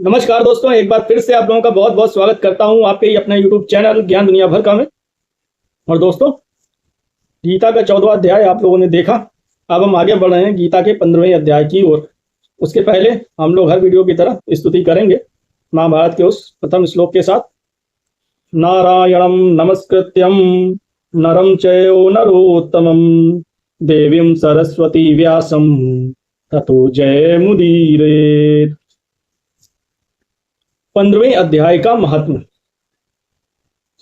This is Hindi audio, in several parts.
नमस्कार दोस्तों, एक बार फिर से आप लोगों का बहुत बहुत स्वागत करता हूं आपके ही अपने YouTube चैनल ज्ञान दुनिया भर का में। और दोस्तों, गीता का 14वां अध्याय आप लोगों ने देखा। अब हम आगे बढ़ रहे हैं गीता के 15वें अध्याय की ओर। उसके पहले हम लोग हर वीडियो की तरह स्तुति करेंगे महाभारत के उस प्रथम श्लोक के साथ। नारायणं नमस्कृत्यं नरं चैव नरोत्तमं देवीं सरस्वती व्यासं ततो जयमुदीरयेत्। 15वें अध्याय का महात्म।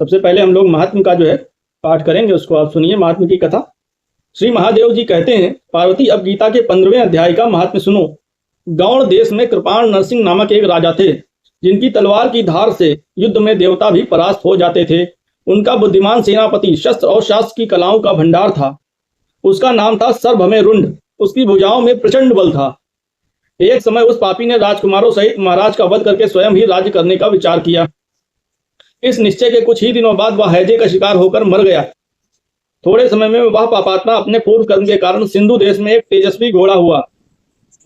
सबसे पहले हम लोग महात्म का जो है पाठ करेंगे, उसको आप सुनिए महात्म की कथा। श्री महादेव जी कहते हैं, पार्वती अब गीता के 15वें अध्याय का महात्म सुनो। गौड़ देश में कृपाण नरसिंह नामक एक राजा थे, जिनकी तलवार की धार से युद्ध में देवता भी परास्त हो जाते थे। उनका बुद्धिमान सेनापति शस्त्र और शास्त्र की कलाओं का भंडार था। उसका नाम था सर्वभौमरुंड। उसकी भुजाओं में प्रचंड बल था। एक समय उस पापी ने राजकुमारों सहित महाराज का वध करके स्वयं ही राज्य करने का विचार किया। इस निश्चय के कुछ ही दिनों बाद वह हैजे का शिकार होकर मर गया। थोड़े समय में वह पापात्मा अपने पूर्व कर्म के कारण सिंधु देश में एक तेजस्वी घोड़ा हुआ।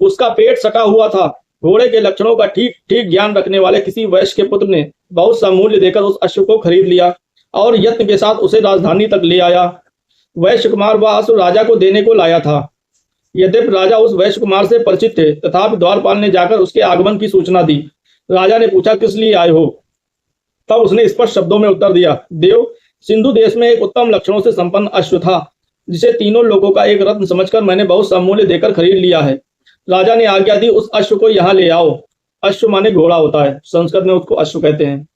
उसका पेट सटा हुआ था। घोड़े के लक्षणों का ठीक ठीक ज्ञान रखने वाले किसी वैश्य के पुत्र ने बहुत सा मूल्य देकर उस अश्व को खरीद लिया और यत्न के साथ उसे राजधानी तक ले आया। वैश्य कुमार वह अश्व राजा को देने को लाया था। यद्यपि राजा उस वैश्य कुमार से परिचित थे, तथापि द्वारपाल ने जाकर उसके आगमन की सूचना दी। राजा ने पूछा, किस लिए आए हो? तब उसने स्पष्ट शब्दों में उत्तर दिया, देव, सिंधु देश में एक उत्तम लक्षणों से संपन्न अश्व था, जिसे तीनों लोगों का एक रत्न समझकर मैंने बहुत सा मूल्य देकर खरीद लिया है। राजा ने आज्ञा दी, उस अश्व को यहाँ ले आओ। अश्व माने घोड़ा होता है, संस्कृत में उसको अश्व कहते हैं।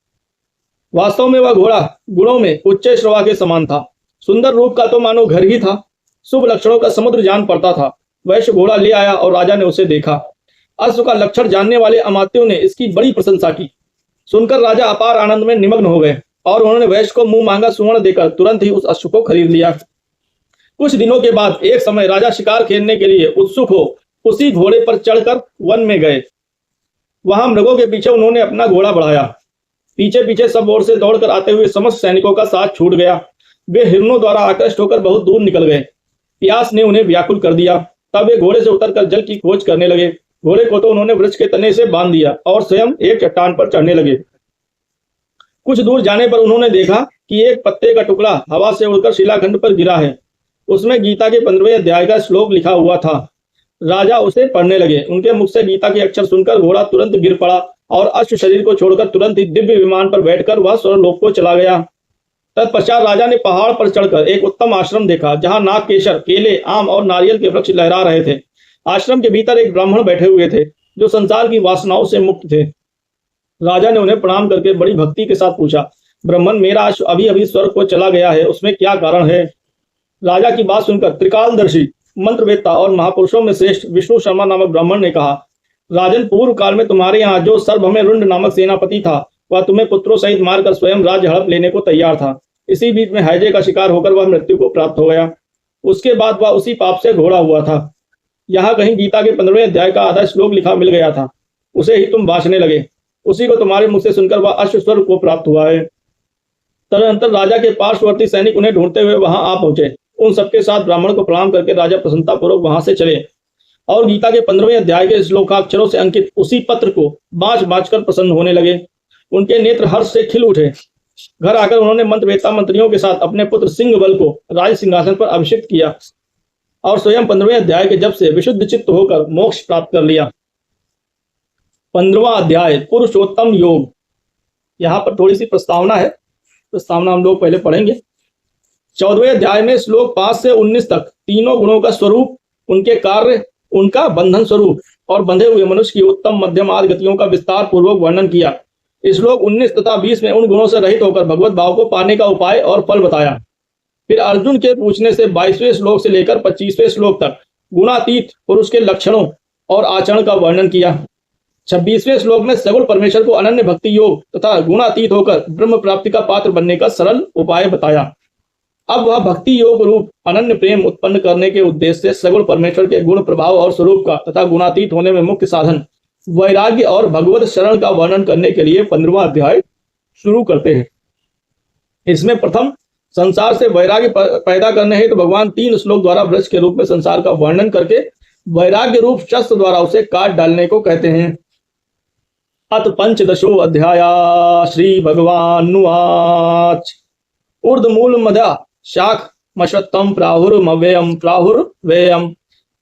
वास्तव में वह घोड़ा गुणों में उच्च श्रवा के समान था। सुंदर रूप का तो मानो घर ही था। शुभ लक्षणों का समुद्र जान पड़ता था। वैश्य घोड़ा ले आया और राजा ने उसे देखा। अश्व का लक्षण जानने वाले अमात्यों ने इसकी बड़ी प्रशंसा की। सुनकर राजा अपार आनंद में निमग्न हो गए और उन्होंने वैश्य को मुंह मांगा सुवर्ण देकर तुरंत ही उस अश्व को खरीद लिया। कुछ दिनों के बाद एक समय राजा शिकार खेलने के लिए उत्सुक हो उसी घोड़े पर चढ़कर वन में गए। वहां मृगों के पीछे उन्होंने अपना घोड़ा बढ़ाया। पीछे पीछे सब ओर से दौड़कर आते हुए समस्त सैनिकों का साथ छूट गया। वे हिरणों द्वारा आकृष्ट होकर बहुत दूर निकल गए। प्यास ने उन्हें व्याकुल कर दिया। तब वे घोड़े से उतरकर जल की खोज करने लगे। घोड़े को तो उन्होंने वृक्ष के तने से बांध दिया और स्वयं एक चट्टान पर चढ़ने लगे। कुछ दूर जाने पर उन्होंने देखा कि एक पत्ते का टुकड़ा हवा से उड़कर शिलाखंड पर गिरा है। उसमें गीता के 15वें अध्याय का श्लोक लिखा हुआ था। राजा उसे पढ़ने लगे। उनके मुख से गीता के अक्षर सुनकर घोड़ा तुरंत गिर पड़ा और अश्व शरीर को छोड़कर तुरंत ही दिव्य विमान पर बैठकर वह स्वर्गलोक को चला गया। तत्पश्चात राजा ने पहाड़ पर चढ़कर एक उत्तम आश्रम देखा, जहां नाग केशर, केले, आम और नारियल के वृक्ष लहरा रहे थे। आश्रम के भीतर एक ब्राह्मण बैठे हुए थे, जो संसार की वासनाओं से मुक्त थे। राजा ने उन्हें प्रणाम करके बड़ी भक्ति के साथ पूछा, ब्राह्मण, मेरा अश्व अभी अभी स्वर्ग को चला गया है, उसमें क्या कारण है? राजा की बात सुनकर त्रिकालदर्शी, मंत्रवेत्ता और महापुरुषों में श्रेष्ठ विष्णु शर्मा नामक ब्राह्मण ने कहा, राजन, पूर्व काल में तुम्हारे यहाँ जो सर्वभौमरुंड नामक सेनापति था, वह तुम्हें पुत्रों सहित मारकर स्वयं राज्य हड़प लेने को तैयार था। इसी बीच में हैजे का शिकार होकर वह मृत्यु को प्राप्त हो गया। उसके बाद वह उसी पाप से घोड़ा हुआ था। यहाँ कहीं गीता के 15वें अध्याय का आधा श्लोक लिखा मिल गया था। उसे ही तुम भाषने लगे। उसी को तुम्हारे मुख से सुनकर वह अश्व स्वर्ग को प्राप्त हुआ है। तदनंतर राजा के पार्श्ववर्ती सैनिक उन्हें ढूंढते हुए वहां आ पहुंचे। उन सबके साथ ब्राह्मण को प्रणाम करके राजा प्रसन्नता पूर्वक वहां से चले और गीता के 15वें अध्याय के श्लोकाक्षरों से अंकित उसी पत्र को बाँच बाँच कर प्रसन्न होने लगे। उनके नेत्र हर्ष से खिल उठे। घर आकर उन्होंने मंत्रवेत्ता मंत्रियों के साथ अपने पुत्र सिंह बल को राज सिंहासन पर अभिषिक्त किया और स्वयं 15वें अध्याय के जप से विशुद्ध चित्त होकर मोक्ष प्राप्त कर लिया। 15वां अध्याय पुरुषोत्तम योग। यहाँ पर थोड़ी सी प्रस्तावना है। प्रस्तावना हम लोग पहले पढ़ेंगे। 14वें अध्याय में श्लोक 5 से 19 तक तीनों गुणों का स्वरूप, उनके कार्य, उनका बंधन स्वरूप और बंधे हुए मनुष्य की उत्तम मध्यम आदि गतियों का विस्तार पूर्वक वर्णन किया। श्लोक 19 तथा 20 में उन गुणों से रहित होकर भगवत भाव को पाने का उपाय और फल बताया। फिर अर्जुन के पूछने से 22वें श्लोक से लेकर 25वें श्लोक तक गुणातीत पुरुष के लक्षणों और आचरण का वर्णन किया। 26वें श्लोक में सगुण परमेश्वर को अनन्य भक्ति योग तथा गुणातीत होकर ब्रह्म प्राप्ति का पात्र बनने का सरल उपाय बताया। अब वह भक्ति योग रूप अनन्य प्रेम उत्पन्न करने के उद्देश्य से सगुण परमेश्वर के गुण प्रभाव और स्वरूप का तथा गुणातीत होने में मुख्य साधन वैराग्य और भगवत शरण का वर्णन करने के लिए 15वां अध्याय शुरू करते हैं। इसमें प्रथम संसार से वैराग्य पैदा करने हेतु भगवान 3 श्लोक द्वारा वृक्ष के रूप में संसार का वर्णन करके वैराग्य रूप शस्त्र द्वारा उसे काट डालने को कहते हैं। अथ पंचदशो अध्याय। श्री भगवानुवाच। ऊर्ध्वमूल मध्य शाख मश्वत्तम प्राहुर्मव्ययम प्राहुर्व्ययम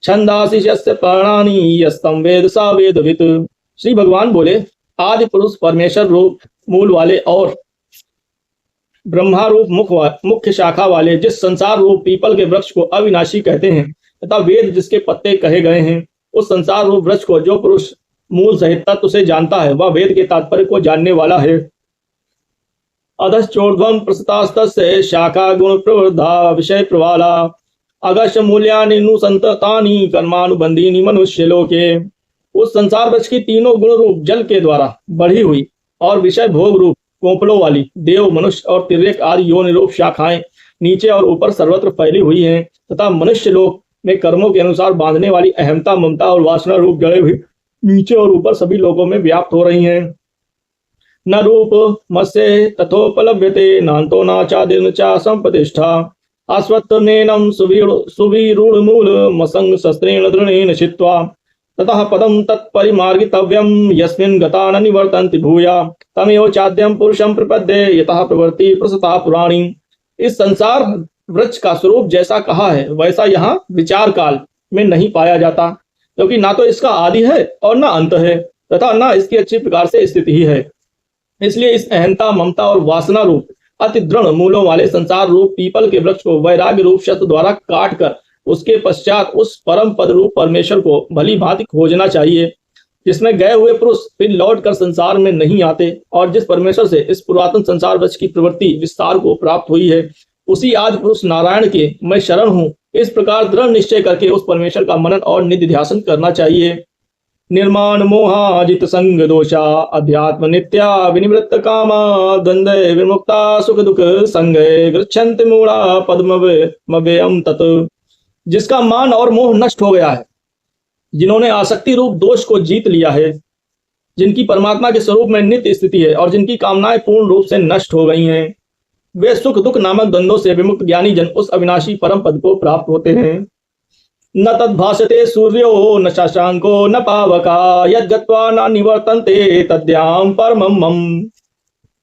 छंदासि यस्य पर्णानि यस्तम वेद सा वेदवित्। श्री भगवान बोले, आदि पुरुष परमेश्वर रूप मूल वाले और ब्रह्मा रूप मुख्य शाखा वाले जिस संसार रूप पीपल के वृक्ष को अविनाशी कहते हैं तथा वेद जिसके पत्ते कहे गए हैं, उस संसार रूप वृक्ष को जो पुरुष मूल सहित तत्व से जानता है वह वेद के तात्पर्य को जानने वाला है। अधश्चोर्ध्वं प्रसतास्तस्य शाखा गुण प्रवृद्धा विषय प्रवाला अगस्य मूल्यानि नुसंततानि कर्मानुबंधीनि मनुष्य लोके। उस संसार वृक्ष की तीनों गुण रूप जल के द्वारा बढ़ी हुई और विषय भोग रूप कोंपलों वाली देव मनुष्य और तिर्यक आदि योनि रूप शाखाएं नीचे और ऊपर सर्वत्र फैली हुई हैं तथा मनुष्य लोक में कर्मों के अनुसार बांधने वाली अहमता ममता और वासना रूप जड़े हुए नीचे और ऊपर सभी लोगों में व्याप्त हो रही हैं। न रूप मत्स्य तथोपलभ्यते नान्तो न चादिर्न चा संप्रतिष्ठा आस्वत्तनेनं सुविरूढ़ मूल मसंग शस्त्रेण दृढ़ेन छित्त्वा ततः पदम तत्परिमार्गितव्यम यस्मिन् गता न निवर्तन्ति भूया तमेव चाद्यं पुरुषं प्रपद्ये यतः प्रवृत्ति प्रसता पुराणी। इस संसार वृक्ष का स्वरूप जैसा कहा है वैसा यहाँ विचार काल में नहीं पाया जाता, क्योंकि ना तो इसका आदि है और ना अंत है तथा ना इसकी अच्छी प्रकार से स्थिति ही है। इसलिए इस अहंता ममता और वासना रूप अति दृढ़ मूलों वाले संसार रूप पीपल के वृक्ष को वैराग्य रूप शस्त्र द्वारा काट कर उसके पश्चात उस परम पद रूप परमेश्वर को भली भांति खोजना चाहिए, जिसमें गए हुए पुरुष फिर लौट कर संसार में नहीं आते और जिस परमेश्वर से इस पुरातन संसार वृक्ष की प्रवृत्ति विस्तार को प्राप्त हुई है उसी आदि पुरुष नारायण के मैं शरण हूँ, इस प्रकार दृढ़ निश्चय करके उस परमेश्वर का मनन और निधि ध्यासन करना चाहिए। निर्माण मोहाजित संग दोषा अध्यात्म नित्या विनिवृत्त कामा द्वंद्व विमुक्ता सुख दुख संगे गृच्छन्ति मूढ़ा पद्मव्ययम तत्। जिसका मान और मोह नष्ट हो गया है, जिन्होंने आसक्ति रूप दोष को जीत लिया है, जिनकी परमात्मा के स्वरूप में नित्य स्थिति है और जिनकी कामनाएं पूर्ण रूप से नष्ट हो गई हैं, वे सुख दुख नामक द्वंद्वों से विमुक्त ज्ञानी जन उस अविनाशी परम पद को प्राप्त होते हैं। न तद्भासते सूर्यो न शशांको न पावका यद्गत्वा न निवर्तन्ते तद्याम परमं मम।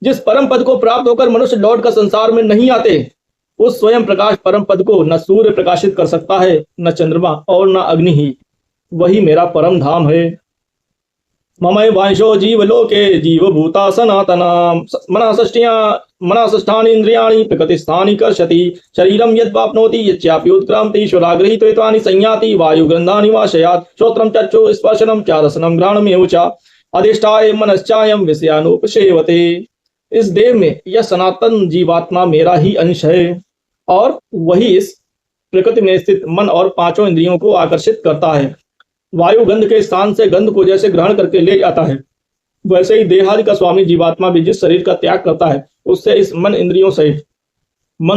जिस परम पद को प्राप्त होकर मनुष्य लौट कर संसार में नहीं आते, उस स्वयं प्रकाश परम पद को न सूर्य प्रकाशित कर सकता है, न चंद्रमा और न अग्नि ही। वही मेरा परम धाम है। ममय वांशो जीवलोके जीवभूता सनातना मनःष्ठानि इंद्रियाणि प्रकृतिस्थानि कर्षति शरीरं यद्वाप्नोति यच्चापि उत्क्रामति ईश्वरागृहीत्वानि संयाति वायुगन्धानि वाशयात् श्रोत्रं चक्षु स्पर्शनं च रसनं घ्राणमेव च अधिष्ठाय मनश्चायं विषयानुपसेवते। इस देह में यह सनातन जीवात्मा मेरा ही अंश है और वही इस प्रकृति में स्थित मन और पांचों इंद्रियों को आकर्षित करता है। वायु गंध के स्थान से गंध को जैसे ग्रहण करके ले जाता है, वैसे ही देहादि का स्वामी जीवात्मा भी जिस शरीर का त्याग करता है उससे इस मन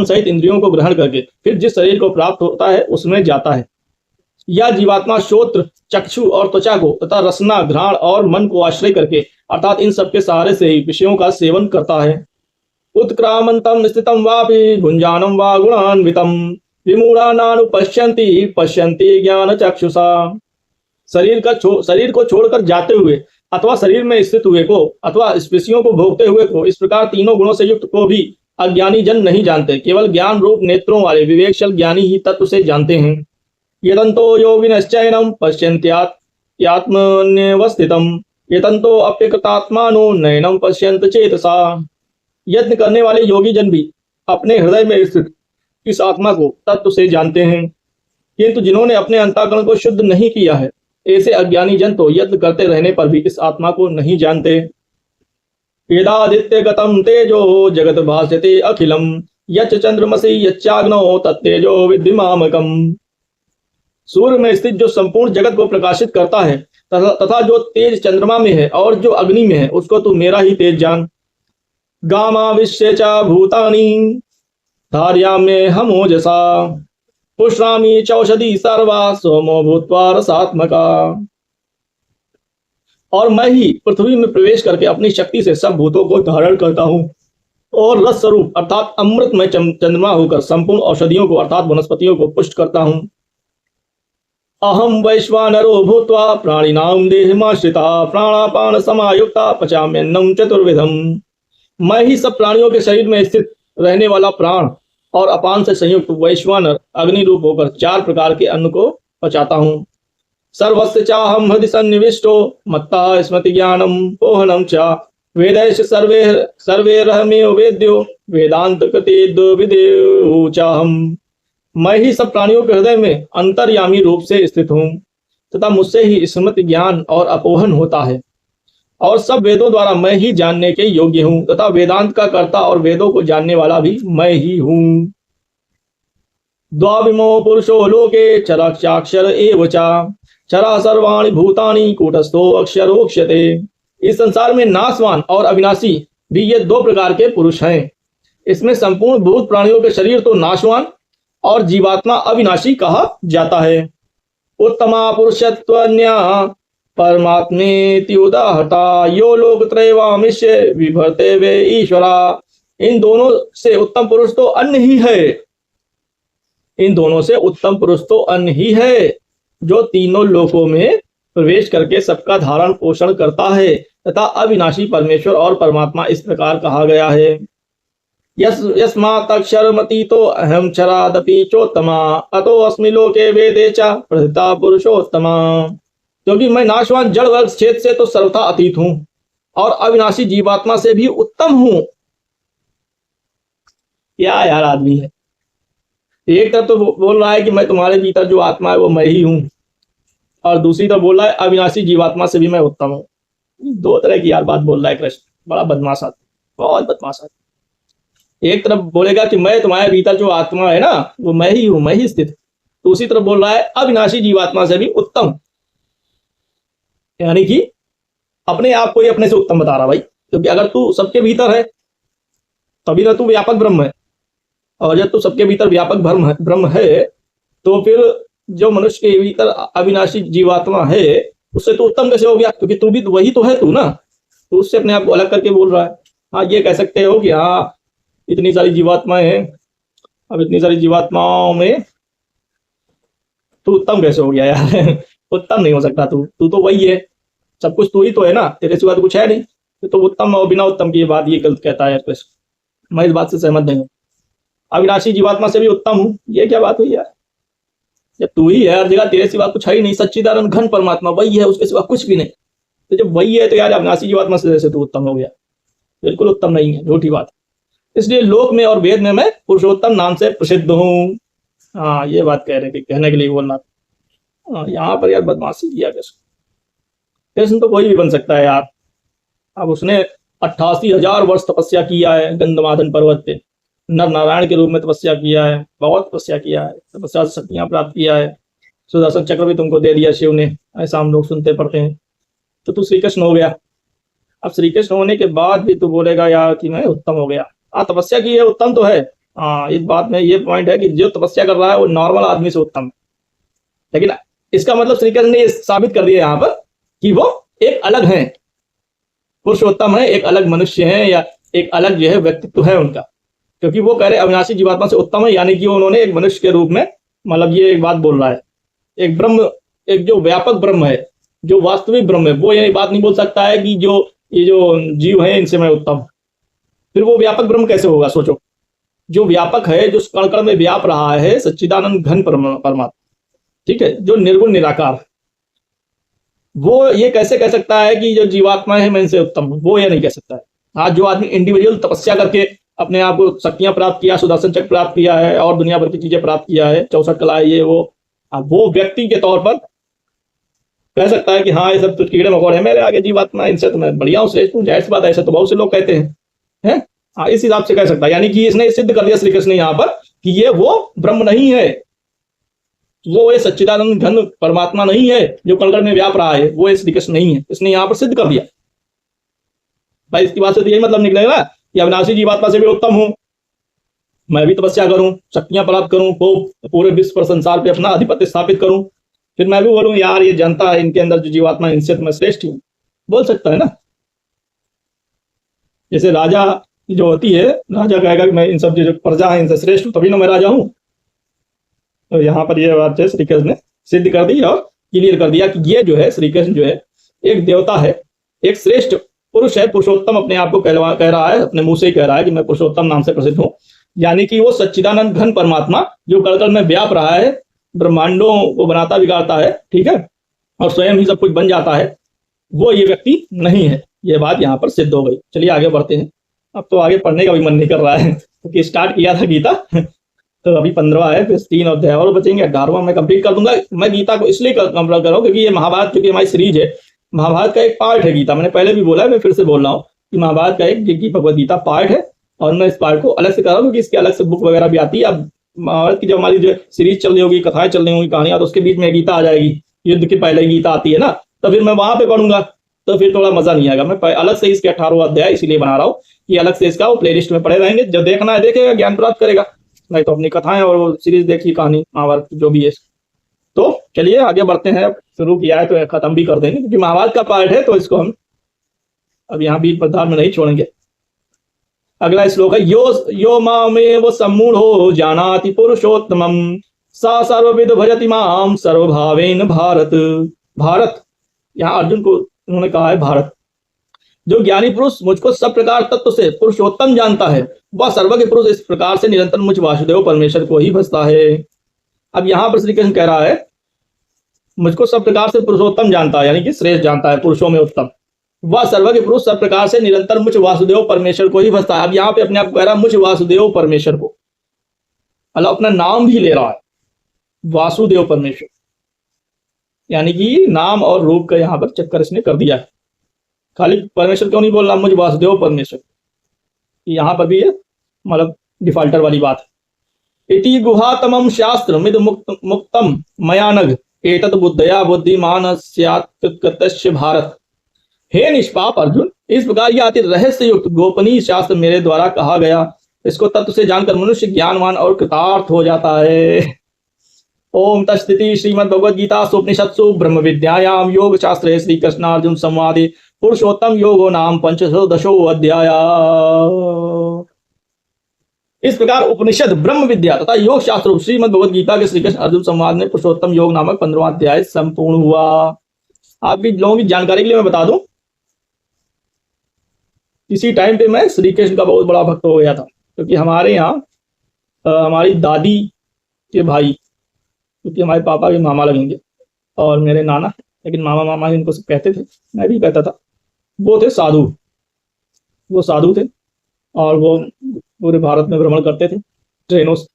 सहित इंद्रियों को ग्रहण करके फिर जिस शरीर को प्राप्त होता है उसमें जाता है। यह जीवात्मा श्रोत्र चक्षु और त्वचा को तथा रसना घ्राण और मन को आश्रय करके अर्थात इन सबके सहारे से ही विषयों का सेवन करता है। उत्क्रामंतम स्थितम वापि भुंजानम वा गुणान्वितम विमूढ़ानानुपश्यन्ति पश्यन्ति ज्ञान चक्षुषा। शरीर को छोड़कर जाते हुए अथवा शरीर में स्थित हुए को अथवा स्पेशियों को भोगते हुए को इस प्रकार तीनों गुणों से युक्त को भी अज्ञानी जन नहीं जानते, केवल ज्ञान रूप नेत्रों वाले विवेकशील ज्ञानी ही तत्व से जानते हैं। यतन्तो योगिनश्चैनं पश्यन्त्यात्मन्यवस्थितं यतन्तो अप्यकृतात्मानो नैनं पश्यन्त चेतसा। यत्न करने वाले योगी जन भी अपने हृदय में स्थित इस आत्मा को तत्व से जानते हैं, किंतु जिन्होंने अपने अंतःकरण को शुद्ध नहीं किया है ऐसे अज्ञानी जन तो यत्न करते रहने पर भी इस आत्मा को नहीं जानते। यदादित्य गतम तेजो जगत भास्यते अखिलम यच्च चंद्रमसि यच्चाग्नौ तत्तेजो विद्धिमामकम। सूर्य में स्थित जो संपूर्ण जगत को प्रकाशित करता है तथा जो तेज चंद्रमा में है और जो अग्नि में है उसको तू मेरा ही तेज जान। गामा विश्व च भूतानि धार्याम्ये हमोजसा पुष्णामि चौषधि सर्वा सोमो भूत्वा रसात्मका। और मैं ही पृथ्वी में प्रवेश करके अपनी शक्ति से सब भूतों को धारण करता हूँ और रस स्वरूप अर्थात अमृत में चंद्रमा होकर संपूर्ण औषधियों को अर्थात वनस्पतियों को पुष्ट करता हूँ। अहम वैश्वानरो भूत्वा प्राणिनाम देहमाश्रिता प्राणापान समायुक्ता पचाम्यन्नम चतुर्विधम। मैं ही सब प्राणियों के शरीर में स्थित रहने वाला प्राण और अपान से संयुक्त वैश्वानर अग्नि रूप होकर 4 प्रकार के अन्न को पचाता हूँ। सर्वस्य चाहम हृदि सन्निविष्टो मत्ता स्मृति ज्ञानम पोहनम च वेदैश सर्वे सर्वेरहमेव वेद्यो वेदांत कृते विदेव चाहम। मैं ही सब प्राणियों के हृदय में अंतर्यामी रूप से स्थित हूँ तथा मुझसे ही स्मृति ज्ञान और अपोहन होता है और सब वेदों द्वारा मैं ही जानने के योग्य हूँ तथा वेदांत का कर्ता और वेदों को जानने वाला भी मैं ही हूँ। द्वाविमो पुरुषो लोके चराक्षर एव च चरा सर्वाणि भूतानि कूटस्थो अक्षरोक्ष्यते। इस संसार में नाशवान और अविनाशी भी ये 2 प्रकार के पुरुष हैं। इसमें संपूर्ण भूत प्राणियों के शरीर तो नाशवान और जीवात्मा अविनाशी कहा जाता है। उत्तमा पुरुषत्वन्या परमात्मेति उदाहता यो लोकत्रयवामिष्य विभर्ते वे ईश्वरा। इन दोनों से उत्तम पुरुष तो अन्य ही है। इन दोनों से उत्तम पुरुष तो अन्य ही है जो तीनों लोकों में प्रवेश करके सबका धारण पोषण करता है तथा अविनाशी परमेश्वर और परमात्मा इस प्रकार कहा गया है। यस्मात्क्षरमतीतो अहम चरादपि चोत्तमा अतो अस्मि लोके वेदे च प्रथिता पुरुषोत्तमा। क्योंकि मैं नाशवान जड़ वर्ग क्षेत्र से तो सर्वथा अतीत हूं और अविनाशी जीवात्मा से भी उत्तम हूं। क्या यार आदमी है, एक तरफ तो बोल रहा है कि मैं तुम्हारे भीतर जो आत्मा है वो मैं ही हूं और दूसरी तरफ बोल रहा है अविनाशी जीवात्मा से भी मैं उत्तम हूं। 2 तरह की यार बात बोल रहा है कृष्ण, बड़ा बदमाश आदमी, बहुत बदमाश आदमी। एक तरफ बोलेगा कि मैं तुम्हारे भीतर जो आत्मा है ना वो मैं ही हूं, मैं ही स्थित, दूसरी तरफ बोल रहा है अविनाशी जीवात्मा से भी उत्तम, यानी कि अपने आप को ही अपने से उत्तम बता रहा भाई। क्योंकि अगर तू सबके भीतर है तभी ना तू व्यापक ब्रह्म है, और जब तू सबके भीतर व्यापक ब्रह्म है तो फिर जो मनुष्य के भीतर अविनाशी जीवात्मा है उससे तो उत्तम कैसे हो गया? क्योंकि तू भी वही तो है तू ना, तो उससे अपने आप को अलग करके बोल रहा है। हाँ ये कह सकते हो कि हाँ इतनी सारी जीवात्माएं हैं, अब इतनी सारी जीवात्माओं में तू उत्तम कैसे हो गया यार? उत्तम नहीं हो सकता तू, तू तो वही है, सब कुछ तू ही तो है ना, तेरे सिवा तो कुछ है नहीं। तो उत्तम और बिना उत्तम की बात ये गलत कहता है कृष्ण, मैं इस बात से सहमत नहीं हूँ। अविनाशी जीवात्मा से भी उत्तम हूँ, ये क्या बात हुई यार? जब तू ही है हर जगह, तेरे सिवा कुछ है ही नहीं, सच्चिदानंद घन परमात्मा वही है, उसके सिवा कुछ भी नहीं। तो जब वही है तो यार अविनाशी जीवात्मा से जैसे तू उत्तम हो गया? बिल्कुल उत्तम नहीं है, झूठी बात। इसलिए लोक में और वेद में मैं पुरुषोत्तम नाम से प्रसिद्ध हूँ। हाँ ये बात कहने के लिए बोलना। यहाँ पर यार बदमाशी किया कृष्ण तो कोई भी बन सकता है यार। अब उसने 88,000 वर्ष तपस्या किया है गंधमादन पर्वत पे, नर नारायण के रूप में तपस्या किया है, बहुत तपस्या किया है, तपस्या से शक्तियां प्राप्त किया है, सुदर्शन चक्र भी तुमको दे दिया शिव ने, ऐसा हम लोग सुनते पढ़ते हैं। तो तू श्री कृष्ण हो गया। अब श्री कृष्ण होने के बाद भी तू बोलेगा यार कि मैं उत्तम हो गया। हाँ तपस्या की है, उत्तम तो है। हाँ इस बात में ये पॉइंट है कि जो तपस्या कर रहा है वो नॉर्मल आदमी से उत्तम है, लेकिन इसका मतलब श्री कृष्ण ने साबित कर दिया यहाँ पर कि वो एक अलग है, पुरुषोत्तम है, एक अलग मनुष्य है, या एक अलग जो है व्यक्तित्व है उनका। क्योंकि वो कह रहे अविनाशी जीवात्मा से उत्तम है, यानी कि उन्होंने एक मनुष्य के रूप में, मतलब ये एक बात बोल रहा है, एक ब्रह्म, एक जो व्यापक ब्रह्म है, जो वास्तविक ब्रह्म है, वो ये बात नहीं बोल सकता है कि जो ये जो जीव है इनसे मैं उत्तम। फिर वो व्यापक ब्रह्म कैसे होगा? सोचो, जो व्यापक है, जो कण कण में व्याप रहा है, सच्चिदानंद घन परमात्मा, ठीक है, जो निर्गुण निराकार, वो ये कैसे कह सकता है कि जो जीवात्मा है मैं इनसे उत्तम हूं? वो ये नहीं कह सकता है। आज जो आदमी इंडिविजुअल तपस्या करके अपने आप को शक्तियां प्राप्त किया, सुदर्शन चक्र प्राप्त किया है और दुनिया भर की चीजें प्राप्त किया है, 64 कलाएं, ये वो व्यक्ति के तौर पर कह सकता है कि हाँ ये सब तो कीड़े मकोड़े हैं, मेरे आगे जीवात्मा, इनसे तो मैं बढ़िया हूँ, श्रेष्ठ हूँ। जाहिर सी बात है, ऐसे तो बहुत से लोग कहते हैं। हाँ इस हिसाब से कह सकता है, यानी कि इसने सिद्ध कर दिया श्री कृष्ण यहाँ पर कि ये वो ब्रह्म नहीं है, वो ये सच्चिदानंद घन परमात्मा नहीं है जो कण कण में व्याप रहा है, वो ये श्री कृष्ण नहीं है। इसने यहाँ पर सिद्ध कर दिया भाई। इसकी बात से तो यही मतलब निकलेगा कि अविनाशी जीवात्मा से भी उत्तम हूं, मैं भी तपस्या करूं, शक्तियां प्राप्त करूं, पूरे विश्व पर, संसार पे अपना आधिपत्य स्थापित करूं, फिर मैं भी बोलूं यार ये जनता है इनके अंदर जो जीवात्मा, इनसे तो मैं श्रेष्ठ हूं, बोल सकता है ना। जैसे राजा जो होती है, राजा कहेगा कि मैं इन सब जो प्रजा है इनसे श्रेष्ठ हूं, तभी ना मैं राजा हूं। तो यहाँ पर यह बात है श्री कृष्ण ने सिद्ध कर दी और क्लियर कर दिया कि ये जो है श्री कृष्ण जो है एक देवता है, एक श्रेष्ठ पुरुष है, पुरुषोत्तम अपने आप को कह रहा है, अपने मुंह से ही कह रहा है कि मैं पुरुषोत्तम नाम से प्रसिद्ध हूं। यानी कि वो सच्चिदानंद घन परमात्मा जो कल कल में व्याप रहा है, ब्रह्मांडों को बनाता बिगाड़ता है, ठीक है, और स्वयं ही सब कुछ बन जाता है, वो ये व्यक्ति नहीं है। ये बात यहाँ पर सिद्ध हो गई। चलिए आगे बढ़ते हैं। अब तो आगे पढ़ने का भी मन नहीं कर रहा है क्योंकि स्टार्ट किया था गीता तो अभी 15वां है, फिर 3 अध्याय और बचेंगे, 18वां मैं कंप्लीट कर दूंगा। मैं गीता को इसलिए कंप्लीट कर रहा हूँ क्योंकि ये महाभारत चूंकि हमारी सीरीज है, महाभारत का एक पार्ट है गीता। मैंने पहले भी बोला है, मैं फिर से बोल रहा हूँ कि महाभारत का एक भगवद गीता पार्ट है और मैं इस पार्ट को अलग से कर रहा हूँ क्योंकि इसके अलग से बुक वगैरह भी आती है। अब महाभारत की जब हमारी जो सीरीज चल रही होगी, कथाएं चल रही होंगी, कहानियां, तो उसके बीच में गीता आ जाएगी, युद्ध के पहले गीता आती है ना, तो फिर मैं वहां पे पढ़ूंगा तो फिर थोड़ा मजा नहीं आएगा। मैं अलग से इसके 18वां अध्याय इसलिए बना रहा हूँ कि अलग से इसका वो प्लेलिस्ट में पड़े रहेंगे, जो देखना है देखेगा, ज्ञान प्राप्त करेगा, नहीं तो अपनी कथाएं और सीरीज देखी, कहानी महाभारत जो भी है। तो चलिए आगे बढ़ते हैं, शुरू किया है तो खत्म भी कर देंगे क्योंकि महाभारत का पार्ट है, तो इसको हम अब यहाँ बीच पदार्थ में नहीं छोड़ेंगे। अगला श्लोक है, यो मामेव सम्मूढ़ो जानाति पुरुषोत्तमं सा सर्वविद भजति माम सर्वभावेन भारत। भारत, यहाँ अर्जुन को उन्होंने कहा है भारत। जो ज्ञानी पुरुष मुझको सब प्रकार तत्व से पुरुषोत्तम जानता है, वह सर्वज्ञ पुरुष इस प्रकार से निरंतर मुझ वासुदेव परमेश्वर को ही भजता है। अब यहाँ पर श्री कृष्ण कह रहा है मुझको सब प्रकार से पुरुषोत्तम जानता है, यानी कि श्रेष्ठ जानता है, पुरुषों में उत्तम। वह सर्वज्ञ पुरुष सब प्रकार से निरंतर मुझ वासुदेव परमेश्वर को ही भजता है। अब यहाँ पे अपने आप को कह रहा है मुझ वासुदेव परमेश्वर को, अल्लाह अपना नाम भी ले रहा है, वासुदेव परमेश्वर, यानी कि नाम और रूप का यहाँ पर चक्कर इसने कर दिया है। खाली परमेश्वर क्यों नहीं बोल रहा, मुझ वासुदेव परमेश्वर, यहाँ पर भी है मतलब डिफॉल्टर वाली बात है। इति गुहातमं शास्त्र मिद मुक्तम मयानग एतत् बुद्धया बुद्धिमान स्यात्कृतस्य भारत। हे निष्पाप अर्जुन, इस प्रकार यह अति रहस्य युक्त गोपनीय शास्त्र मेरे द्वारा कहा गया, इसको तत्व से जानकर मनुष्य ज्ञानवान और कृतार्थ हो जाता है। ओम तत्सदिति श्रीमद्भगवद्गीता उपनिषत्सु ब्रह्म विद्यायाम योग शास्त्रे श्री कृष्णार्जुन संवादे पुरुषोत्तम योगो नाम 15 अध्याय। इस प्रकार उपनिषद, ब्रह्म विद्या तथा योग शास्त्र श्रीमद् भगवद गीता के श्री कृष्ण अर्जुन संवाद में पुरुषोत्तम योग नामक 15वां अध्याय संपूर्ण हुआ। आप भी लोगों की जानकारी के लिए मैं बता दूं, इसी टाइम पे मैं श्री कृष्ण का बहुत बड़ा भक्त हो गया था क्योंकि हमारे यहाँ हमारी दादी के भाई, क्योंकि हमारे पापा के मामा लगेंगे और मेरे नाना, लेकिन मामा मामा इनको सब कहते थे, मैं भी कहता था, वो थे साधु, वो साधु थे और वो पूरे भारत में भ्रमण करते थे ट्रेनों से।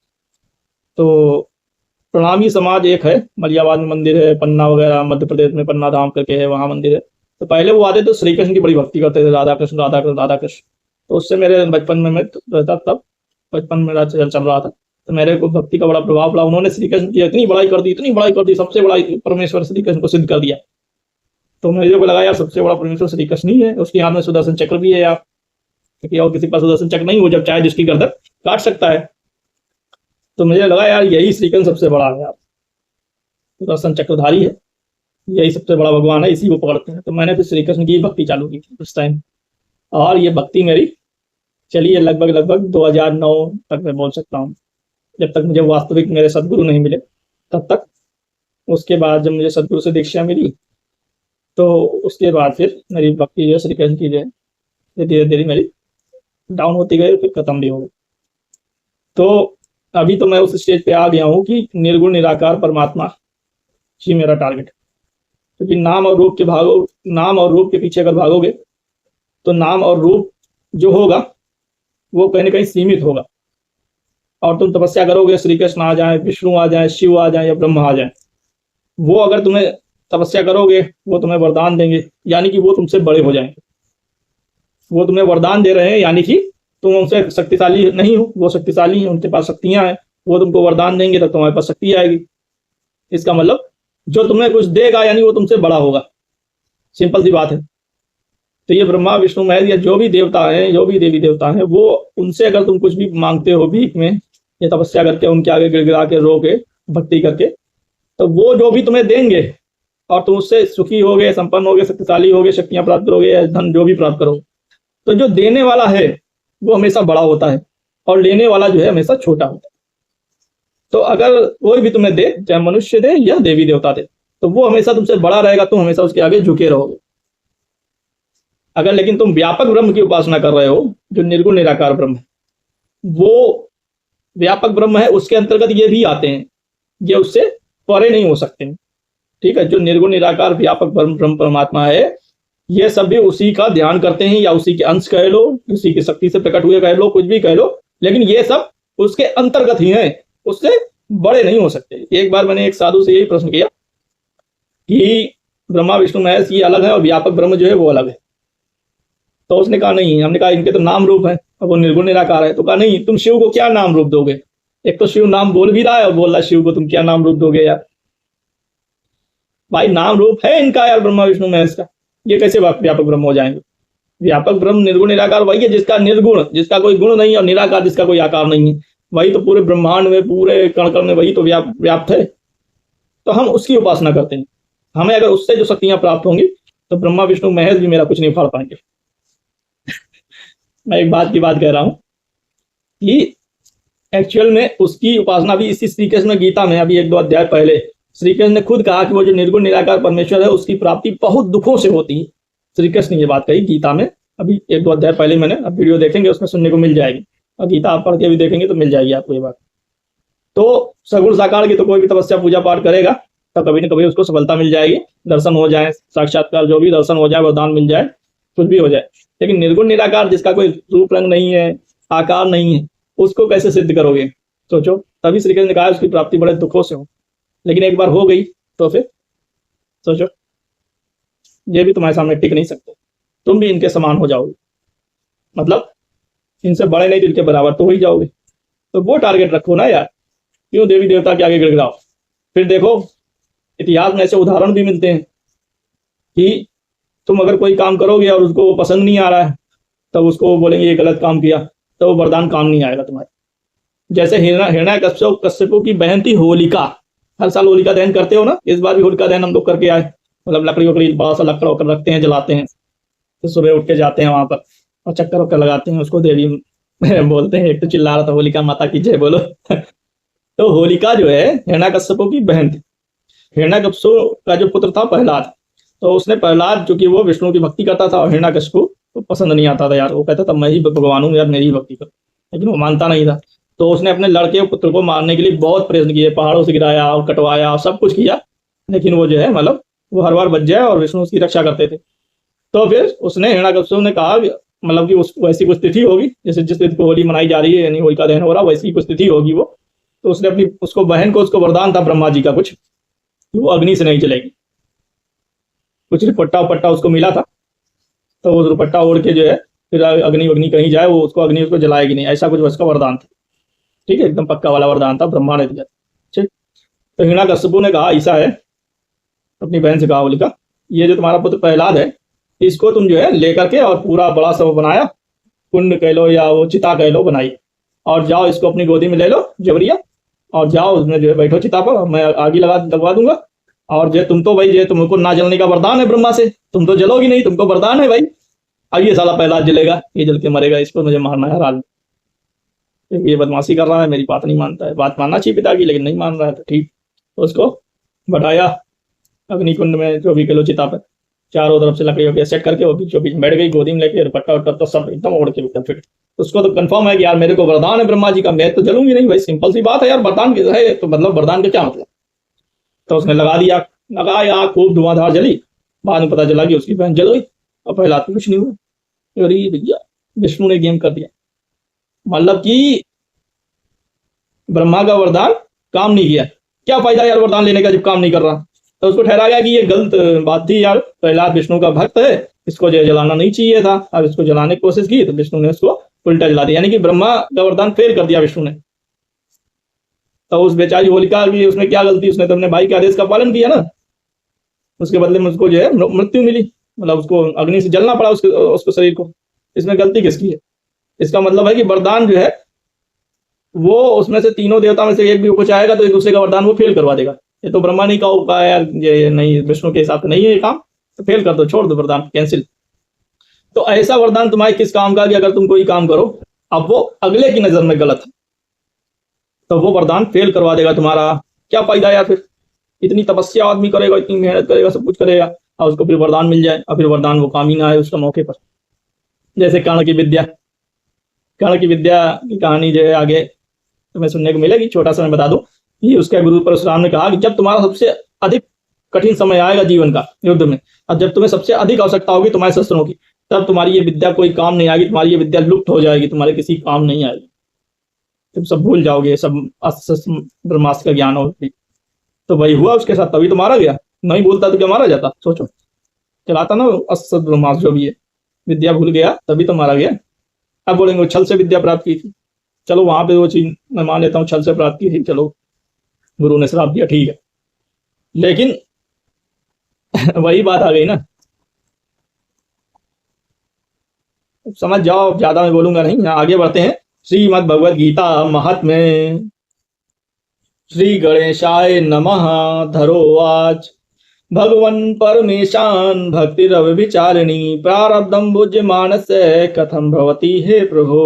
तो प्रणामी समाज एक है, मलियाबाद में मंदिर है, पन्ना वगैरह मध्य प्रदेश में पन्ना धाम करके है, वहाँ मंदिर है। तो पहले वो आते तो श्री कृष्ण की बड़ी भक्ति करते थे, राधा कृष्ण राधा कृष्ण राधा कृष्ण। तो उससे मेरे बचपन में मैं रहता, तब बचपन में चल रहा था, तो मेरे को भक्ति का बड़ा प्रभाव पड़ा। उन्होंने श्री कृष्ण की इतनी बड़ाई कर दी, इतनी बड़ाई कर दी, सबसे बड़ा परमेश्वर श्री कृष्ण को सिद्ध कर दिया। तो मेरे को लगा यार सबसे बड़ा परमेश्वर श्री कृष्ण ही है, उसके हाथ में सुदर्शन चक्र भी है यार, क्योंकि और किसी पास सुदर्शन चक्र नहीं, वो जब चाहे जिसकी गर्दन काट सकता है। तो मुझे लगा यार यही श्री कृष्ण सबसे बड़ा है यार, सुदर्शन चक्रधारी है, यही सबसे बड़ा भगवान है, इसी को पकड़ते हैं। तो मैंने फिर श्री कृष्ण की भक्ति चालू की उस टाइम, और ये भक्ति मेरी चलिए लगभग 2009 तक मैं बोल सकता हूँ, जब तक मुझे वास्तविक मेरे सदगुरु नहीं मिले तब तक। उसके बाद जब मुझे सदगुरु से दीक्षा मिली तो उसके बाद फिर मेरी भक्ति जो है श्री कृष्ण की जो है धीरे धीरे मेरी डाउन होती गई, फिर खत्म भी हो गई। तो अभी तो मैं उस स्टेज पे आ गया हूँ कि निर्गुण निराकार परमात्मा ही मेरा टारगेट है, क्योंकि नाम और रूप के पीछे अगर भागोगे तो नाम और रूप जो होगा वो कहीं ना कहीं सीमित होगा, और तुम तपस्या करोगे, श्री कृष्ण आ जाए, विष्णु आ जाए, शिव आ जाए या ब्रह्मा आ जाए, वो अगर तुम्हें तपस्या करोगे वो तुम्हें वरदान देंगे, यानी कि वो तुमसे बड़े हो जाएंगे। वो तुम्हें वरदान दे रहे हैं, यानी कि तुम उनसे शक्तिशाली नहीं हो, वो शक्तिशाली हैं, उनके पास शक्तियां हैं, वो तुमको वरदान देंगे तब तुम्हारे पास शक्ति आएगी। इसका मतलब जो तुम्हें कुछ देगा यानी वो तुमसे बड़ा होगा, सिंपल सी बात है। तो ये ब्रह्मा विष्णु महेश या जो भी देवता हैं, जो भी देवी देवता हैं, वो उनसे अगर तुम कुछ भी मांगते हो भीख में या तपस्या करके, उनके आगे गिड़गिड़ा के रो के भक्ति करके, तो वो जो भी तुम्हें देंगे और तुम उससे सुखी होगे, संपन्न होगे, शक्तिशाली होगे, शक्तियां प्राप्त करोगे या धन जो भी प्राप्त करोगे। तो जो देने वाला है वो हमेशा बड़ा होता है और लेने वाला जो है हमेशा छोटा होता है। तो अगर कोई भी तुम्हें दे, चाहे मनुष्य दे या देवी देवता दे, तो वो हमेशा तुमसे बड़ा रहेगा, तुम हमेशा उसके आगे झुके रहोगे। अगर लेकिन तुम व्यापक ब्रह्म की उपासना कर रहे हो, जो निर्गुण निराकार ब्रह्म है, वो व्यापक ब्रह्म है, उसके अंतर्गत ये भी आते हैं, ये उससे परे नहीं हो सकते। ठीक है, जो निर्गुण निराकार व्यापक ब्रह्म परमात्मा है, ये सब भी उसी का ध्यान करते हैं, या उसी के अंश कह लो, उसी की शक्ति से प्रकट हुए कह लो, कुछ भी कह लो, लेकिन ये सब उसके अंतर्गत ही हैं, उससे बड़े नहीं हो सकते। एक बार मैंने एक साधु से यही प्रश्न किया कि ब्रह्मा विष्णु महेश ये अलग है और व्यापक ब्रह्म जो है वो अलग है। तो उसने कहा नहीं। हमने कहा इनके तो नाम रूप है और वो निर्गुण निराकार है। तो कहा नहीं, तुम शिव को क्या नाम रूप दोगे? एक तो शिव नाम बोल भी रहा है और बोल रहा है शिव को तुम क्या नाम रूप दोगे यार? भाई नाम रूप है इनका यार, ब्रह्मा विष्णु महेश का, ये कैसे व्यापक ब्रह्म हो जाएंगे? व्यापक ब्रह्म निर्गुण निराकार वही है जिसका निर्गुण, जिसका कोई गुण नहीं, और निराकार जिसका कोई आकार नहीं है, वही तो पूरे ब्रह्मांड में, पूरे कण कण में वही तो व्याप्त है। तो हम उसकी उपासना करते हैं। हमें अगर उससे जो शक्तियां प्राप्त होंगी तो ब्रह्मा विष्णु महेश भी मेरा कुछ नहीं फाड़ पाएंगे। मैं एक बात की बात कह रहा हूं कि एक्चुअल में उसकी उपासना भी इसी श्री कृष्ण गीता में अभी 1-2 अध्याय पहले श्री कृष्ण ने खुद कहा कि वो जो निर्गुण निराकार परमेश्वर है उसकी प्राप्ति बहुत दुखों से होती है। श्री कृष्ण ने ये बात कही गीता में, अभी 1-2 अध्याय पहले मैंने, अब वीडियो देखेंगे उसमें सुनने को मिल जाएगी, और गीता आप पढ़ के भी देखेंगे तो मिल जाएगी आपको ये बात। तो सगुण साकार की तो कोई भी तपस्या पूजा पाठ करेगा तो कभी न कभी उसको सफलता मिल जाएगी, दर्शन हो जाए, साक्षात्कार जो भी दर्शन हो जाए, वरदान मिल जाए, कुछ भी हो जाए। लेकिन निर्गुण निराकार जिसका कोई रूप रंग नहीं है, आकार नहीं है, उसको कैसे सिद्ध करोगे? सोचो। तभी श्री कृष्ण ने कहा उसकी प्राप्ति बड़े दुखों से हो। लेकिन एक बार हो गई तो फिर सोचो, ये भी तुम्हारे सामने टिक नहीं सकते, तुम भी इनके समान हो जाओगे, मतलब इनसे बड़े नहीं तो इनके बराबर तो हो ही जाओगे। तो वो टारगेट रखो ना यार, क्यों देवी देवता के आगे गिड़गिड़ाओ? फिर देखो इतिहास में ऐसे उदाहरण भी मिलते हैं कि तुम अगर कोई काम करोगे और उसको पसंद नहीं आ रहा है, तब उसको बोलेंगे ये गलत काम किया, तो वो वरदान काम नहीं आएगा तुम्हारे। जैसे हिरण्यकश्यप की बहन थी होलिका, हर साल होलिका दहन करते हो ना, इस बार भी होलिका दहन हम लोग करके आए। मतलब लकड़ी वकड़ी बड़ा सा लकड़ा होकर रखते हैं, जलाते हैं, तो सुबह उठ के जाते हैं वहां पर और चक्कर वक्कर लगाते हैं, उसको देवी बोलते हैं। एक तो चिल्ला रहा था होलिका माता की जय बोलो। तो होलिका जो है हिरण्यकश्यप की बहन थी। हिरण्यकश्यप का जो पुत्र था प्रहलाद, तो उसने प्रहलाद चूंकि वो विष्णु की भक्ति करता था और हिरण्यकश्यप को पसंद नहीं आता था यार, वो कहता था मैं ही भगवान हूँ यार, मेरी ही भक्ति कर, लेकिन वो मानता नहीं था। तो उसने अपने लड़के पुत्र को मारने के लिए बहुत प्रयत्न किए, पहाड़ों से गिराया और कटवाया और सब कुछ किया, लेकिन वो जो है मतलब वो हर बार बच जाए और विष्णु उसकी रक्षा करते थे। तो फिर उसने हिरण्यकश्यप ने कहा मतलब कि उस वैसी कुछ तिथि होगी जैसे जिस तिथि को होली मनाई जा रही है, यानी होलिका दहन हो रहा, वैसी कुछ तिथि होगी वो। तो उसने अपनी उसको बहन को, उसको वरदान था ब्रह्मा जी का कुछ, वो अग्नि से नहीं जलेगी। कुछ दुपट्टा उपट्टा उसको मिला था, तो वो दुपट्टा ओढ़ के जो है फिर अग्नि कहीं जाए, वो उसको अग्नि उसको जलाएगी नहीं, ऐसा कुछ उसका वरदान था। ठीक है, एकदम पक्का वाला वरदान था, ब्रह्मा ने दिया। ठीक। तो हिरण्यकश्यप ने कहा ऐसा है, अपनी बहन से कहा होलिका, ये जो तुम्हारा पुत्र प्रहलाद है, इसको तुम जो है लेकर के और पूरा बड़ा सा बनाया, कुंड कह लो या वो चिता कह लो बनाई, और जाओ इसको अपनी गोदी में ले लो जबरिया, और जाओ उसमें जो है बैठो चिता पर, मैं आगे लगवा दूंगा। और जो तुम तो भाई जो तुमको ना जलने का वरदान है ब्रह्मा से, तुम तो जलोगी नहीं, तुमको वरदान है भाई। अब ये साला प्रहलाद जलेगा, ये जल के मरेगा, इसको मुझे मारना है हाल। ये बदमाशी कर रहा है, मेरी बात नहीं मानता है, बात मानना चाहिए पिता की, लेकिन नहीं मान रहा है। तो ठीक, तो उसको बैठाया अग्निकुंड में, जो भी कह लो चिता पर, चारों तरफ से लकड़ी वकड़ी सेट करके वो बीचों बीच बैठ गई, गोदी में लेके दुपट्टा उट्टा तो सब एकदम ओढ़ के एकदम फिट। उसको तो कंफर्म है कि यार मेरे को वरदान है ब्रह्मा जी का, मैं तो जलूंगी नहीं भाई, सिंपल सी बात है यार, वरदान है तो मतलब वरदान का क्या मतलब। तो उसने लगा दिया, लगाया, खूब धुआंधार जली, बाद में पता चला कि उसकी बहन जल गई और प्रहलाद को कुछ नहीं हुआ। अरे भैया विष्णु ने गेम कर दिया, मतलब कि ब्रह्मा का वरदान काम नहीं किया। क्या फायदा यार वरदान लेने का जब काम नहीं कर रहा। तो उसको ठहरा गया कि ये गलत बात थी यार, प्रहलाद विष्णु का भक्त है, इसको जो जलाना नहीं चाहिए था। अब इसको जलाने की कोशिश की तो विष्णु ने उसको उल्टा जला दिया, यानी कि ब्रह्मा का वरदान फेल कर दिया विष्णु ने। तो उस बेचारी होलिका की उसमें क्या गलती, उसने तो अपने भाई के आदेश का पालन किया ना, उसके बदले में उसको जो है मृत्यु मिली, मतलब उसको अग्नि से जलना पड़ा उसको शरीर को। इसमें गलती किसकी है? इसका मतलब है कि वरदान जो है वो उसमें से तीनों देवता में से एक भी कुछ आएगा तो एक दूसरे का वरदान वो फेल करवा देगा। ये तो ब्रह्मा नहीं का उपाय यार, ये नहीं, विष्णु के हिसाब से नहीं है ये काम, तो फेल कर दो, छोड़ दो वरदान, कैंसिल। तो ऐसा वरदान तुम्हारे किस काम का कि अगर तुम कोई काम करो अब वो अगले की नजर में गलत है, तो वो वरदान फेल करवा देगा तुम्हारा। क्या फायदा यार, फिर इतनी तपस्या आदमी करेगा, इतनी मेहनत करेगा, सब कुछ करेगा, और उसको फिर वरदान मिल जाए, और फिर वरदान वो काम ही ना आए उसका मौके पर। जैसे कर्ण की विद्या, कर्ण की विद्या की कहानी जो है आगे तुम्हें सुनने को मिलेगी। छोटा सा मैं बता दूं, ये उसके गुरु परशुराम ने कहा कि जब तुम्हारा सबसे अधिक कठिन समय आएगा जीवन का युद्ध में, और जब तुम्हें सबसे अधिक आवश्यकता होगी तुम्हारे शस्त्रों की, तब तुम्हारी ये विद्या कोई काम नहीं आएगी, तुम्हारी ये विद्या लुप्त हो जाएगी, तुम्हारे किसी काम नहीं आएगी, तुम सब भूल जाओगे, सब अस्त्र ब्रह्मास्त्र का ज्ञान होगी। तो वही हुआ उसके साथ, तभी तो मारा गया। नहीं बोलता तो क्या मारा जाता, सोचो। चलाता ना अस्त्र ब्रह्मास्त्र जो भी है, विद्या भूल गया तभी तो मारा गया। अब बोलेंगे वो छल से विद्या प्राप्त की थी, चलो वहां पे वो चीज मैं मान लेता हूँ, छल से प्राप्त की थी, चलो गुरु ने श्राप दिया, ठीक है, लेकिन वही बात आ गई ना। समझ जाओ, ज्यादा मैं बोलूंगा नहीं, यहाँ आगे बढ़ते हैं। श्रीमद् भगवद गीता महात्म्य। श्री गणेशाय नमः। धरोवाच भगवन् परमेशान भक्तिरव विचारिणी प्रारब्धम भुज्यमानस्य कथम भवति हे प्रभो।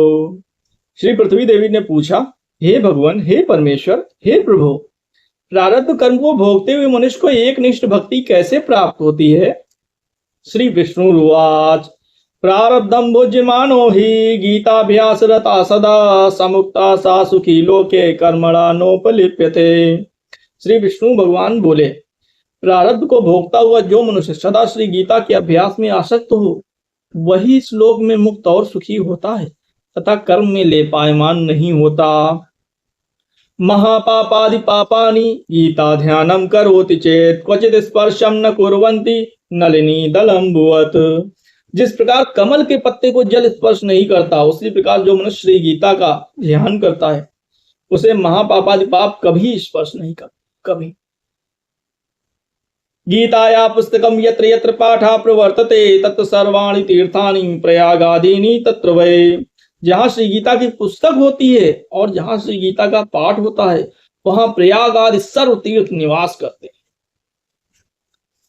श्री पृथ्वी देवी ने पूछा, हे भगवान, हे परमेश्वर, हे प्रभु, प्रारब्ध कर्म को भोगते हुए मनुष्य को एक निष्ठ भक्ति कैसे प्राप्त होती है। श्री विष्णुरुवाच प्रारब्धम भुज्यमानो हि गीताभ्यास रता सदा समुक्ता सा सुखी लोके कर्मणा नोपलिप्यते। श्री विष्णु भगवान बोले, प्रारब्ध को भोगता हुआ जो मनुष्य सदा श्री गीता के अभ्यास में आसक्त हो, वही इस लोक में मुक्त और सुखी होता है तथा कर्म में लेपायमान नहीं होता। महापापादि पापानि गीता ध्यानम करोति चेत क्वचित स्पर्शम न कुर्वन्ति नलिनी दलम्बुवत। जिस प्रकार कमल के पत्ते को जल स्पर्श नहीं करता, उसी प्रकार जो मनुष्य श्री गीता का ध्यान करता है, उसे महापापादि पाप कभी स्पर्श नहीं करता, कभी। गीताया पुस्तकम यत्र यत्र पाठा प्रवर्तते तत्र सर्वाणि तीर्थानि प्रयागादीनि तत्र वै। जहां श्री गीता की पुस्तक होती है और जहां श्री गीता का पाठ होता है, वहां प्रयाग आदि सर्व तीर्थ निवास करते हैं।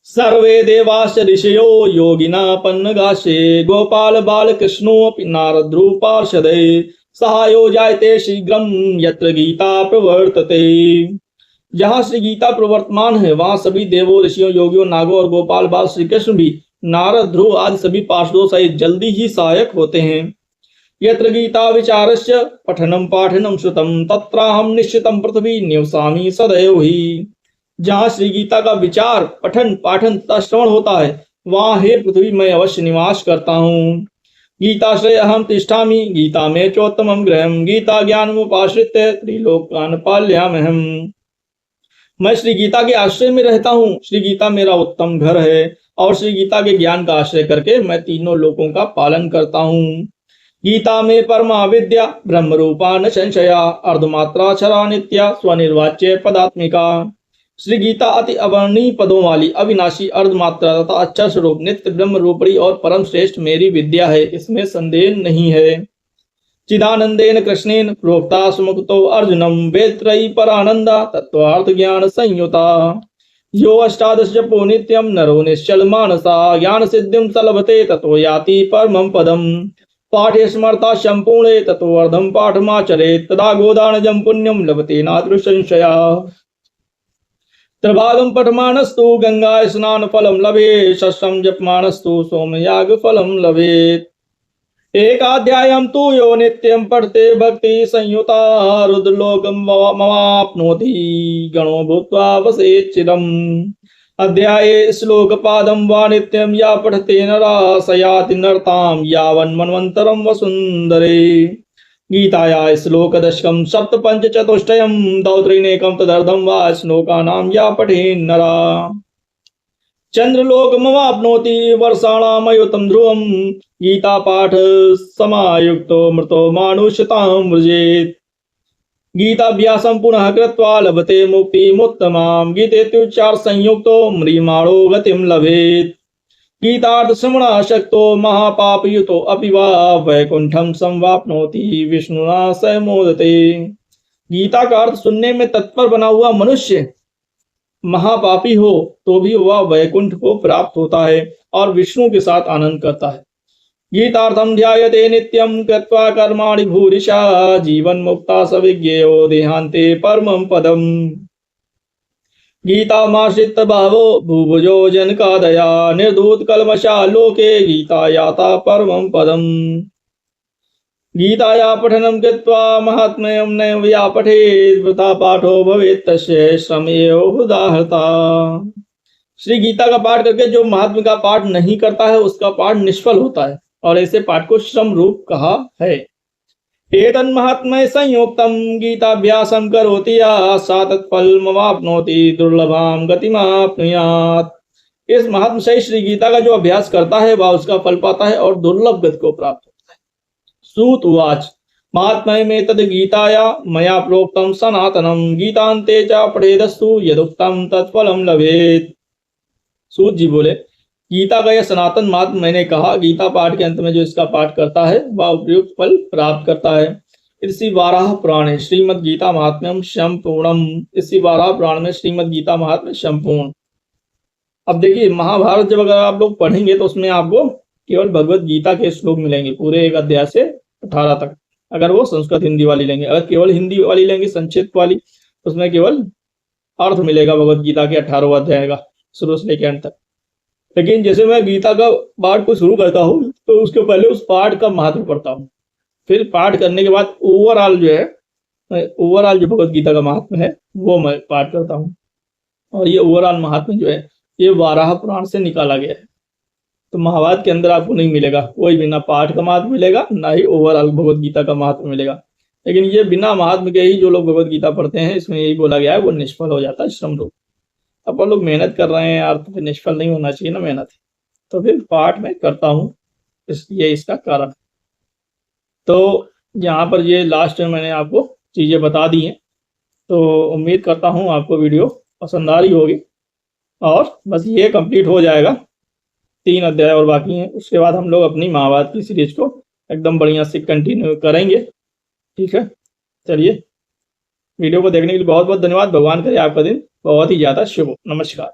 सर्वे देवाश्च ऋषयो योगिना पन्नगाशे गोपाल बाल कृष्णोऽपि नारद रूपार्षदे सहायो जायते शीघ्रम यत्र गीता प्रवर्तते। जहां श्री गीता प्रवर्तमान है, वहां सभी देवों, ऋषियों, योगियों, नागों और गोपाल बाल श्री कृष्ण भी नारद, ध्रुव आदि सभी पार्षदों सहित जल्दी ही सहायक होते हैं। यत्र गीता विचारस्य पठनम पाठनम श्रुतम तत्राहम निश्चितम पृथ्वी निवसामि सदैव ही। जहां श्री गीता का विचार, पठन, पाठन तथा श्रवण होता है, वहां हे पृथ्वी मैं अवश्य निवास करता हूँ। गीताश्रय अहम तिष्ठामि गीता में चोत्तमम गृहम गीता ज्ञानमुपाश्रित्य त्रिलोकान् पालयाम्यहम्। मैं श्री गीता के आश्रय में रहता हूँ, श्री गीता मेरा उत्तम घर है, और श्री गीता के ज्ञान का आश्रय करके मैं तीनों लोकों का पालन करता हूँ। गीता में परमा विद्या ब्रह्म रूपा न संशया अर्धमात्राक्षरा नित्या स्वनिर्वाच्य पदात्मिका। श्री गीता अति अवर्णीय पदों वाली अविनाशी अर्धमात्रा तथा अक्षर स्वरूप नित्य ब्रह्म रूपणी और परम श्रेष्ठ मेरी विद्या है, इसमें संदेह नहीं है। चिदानंदेन कृष्णेन प्रोक्ता सुमुक्तो अर्जुनम वेत्रयी परानंदा तत्वार्थ ज्ञान संयुता। यो अष्टादश जपो नित्यम नरो निश्चल मानसा ज्ञान सिद्धिम सलभते ततो याति परमं पदम। पाठे स्मर्ता संपूर्णे ततो अर्धम पाठमाचरेत् तदा गोदानजं पुण्यम लभते नात्र संशया। त्रिभागं पठमानस्तु गंगा स्नान फलम लभे षष्ठं जपमानस्तु सोमयाग फलम लभेत्। एकाध्यायं तु यो नित्यं पठते भक्ति संयुता रुद्रलोकं मवाप्नोति गणो भूत्वा वसेत् चिरम्। अध्याये श्लोकपादं वा नित्यं या पठते नरा स याति नरतां यावन्मन्वन्तरं वसुन्धरे। गीताया श्लोकदशकं सप्तपञ्चचतुष्टयं दौत्रीनेकं तदर्धं वा श्लोकानां या पठेन् नरा। चंद्रलोकमवाप्नोति वर्षाणामयुतं ध्रुवं गीता पाठ समायुक्तो मृतो मानुष्यतां व्रजेत्। गीताभ्यासं पुनः कृत्वा लभते मुक्तिमुत्तमां गीतेत्युच्चार संयुक्तो म्रियमाणो गतिं लभेत्। गीतार्थ श्रवणाशक्तो महापापयुतो अपि वा वैकुंठं संवाप्नोति विष्णुना सह मोदते। गीता का अर्थ सुनने में तत्पर बना हुआ मनुष्य महापापी हो तो भी वह वैकुंठ को प्राप्त होता है और विष्णु के साथ आनंद करता है। गीतार्थं ध्यायते नित्यं कृत्वा कर्माणि भूरिशा जीवन मुक्ता स विज्ञेयो देहान्ते परमं पदम्। गीतामाश्रित भावो भूभुजो जनकादया निर्धूत कल्मषा लोके गीता याता परमं पदम्। गीताया पठनं कृत्वा महात्म्यं नैव व्यापठेत् वृथा पाठो भवेत् तस्य श्रमेव उदाहृता। श्री गीता का पाठ करके जो महात्म्य का पाठ नहीं करता है उसका पाठ निष्फल होता है और ऐसे पाठ को श्रम रूप कहा है। एतन् महात्म्य संयुक्तं गीताभ्यासं करोति या सा तत्फलमवाप्नोति दुर्लभां गतिमाप्नुयात्। इस महात्म्य से श्री गीता का जो अभ्यास करता है वह उसका फल पाता है और दुर्लभ गति को प्राप्त होता है। सूत उवाच महात्म्यमेतद् गीताया मया प्रोक्तं सनातनं गीतान्ते च पठेदस्तु यदुक्तं तत्फलं लभेत्। सूत जी बोले गीता का यह सनातन महात्म्य मैंने कहा, गीता पाठ के अंत में जो इसका पाठ करता है वह उपयुक्त फल प्राप्त करता है। इसी वाराह पुराणे श्रीमद् गीता महात्म्यम संपूर्णम। इसी वाराह पुराण में श्रीमद् गीता महात्म्य संपूर्ण। अब देखिए महाभारत जब अगर आप लोग पढ़ेंगे तो उसमें आपको केवल भगवत गीता के श्लोक मिलेंगे पूरे एक अध्याय से 18 तक, अगर वो संस्कृत हिंदी वाली लेंगे। अगर केवल हिंदी वाली लेंगे संक्षिप्त वाली उसमें केवल अर्थ मिलेगा भगवत गीता के 18 अध्याय का शुरू से लेकर अंत तक। लेकिन जैसे मैं गीता का पाठ को शुरू करता हूँ तो उसके पहले उस पाठ का महत्व पढ़ता हूँ, फिर पाठ करने के बाद ओवरऑल जो भगवत गीता का महात्म्य है वो मैं पाठ करता हूँ। और ये ओवरऑल महात्म्य जो है ये वाराह पुराण से निकाला गया है। तो महाभारत के अंदर आपको नहीं मिलेगा कोई भी, ना पाठ का महत्व मिलेगा ना ही ओवरऑल भगवत गीता का महत्व मिलेगा। लेकिन ये बिना महात्म्य के ही जो लोग भगवत गीता पढ़ते हैं इसमें यही बोला गया है वो निष्फल हो जाता है श्रम रूप। अपन लोग मेहनत कर रहे हैं यार तो फिर निष्फल नहीं होना चाहिए ना मेहनत, तो फिर पाठ में करता हूँ, इसलिए इसका कारण। तो यहाँ पर ये लास्ट में मैंने आपको चीज़ें बता दी हैं, तो उम्मीद करता हूँ आपको वीडियो पसंद आ रही होगी। और बस ये कंप्लीट हो जाएगा, 3 अध्याय और बाकी हैं, उसके बाद हम लोग अपनी महाभारत की सीरीज को एकदम बढ़िया से कंटिन्यू करेंगे। ठीक है, चलिए वीडियो को देखने के लिए बहुत बहुत धन्यवाद। भगवान करे आपका दिन बहुत ही ज़्यादा शुभ हो। नमस्कार।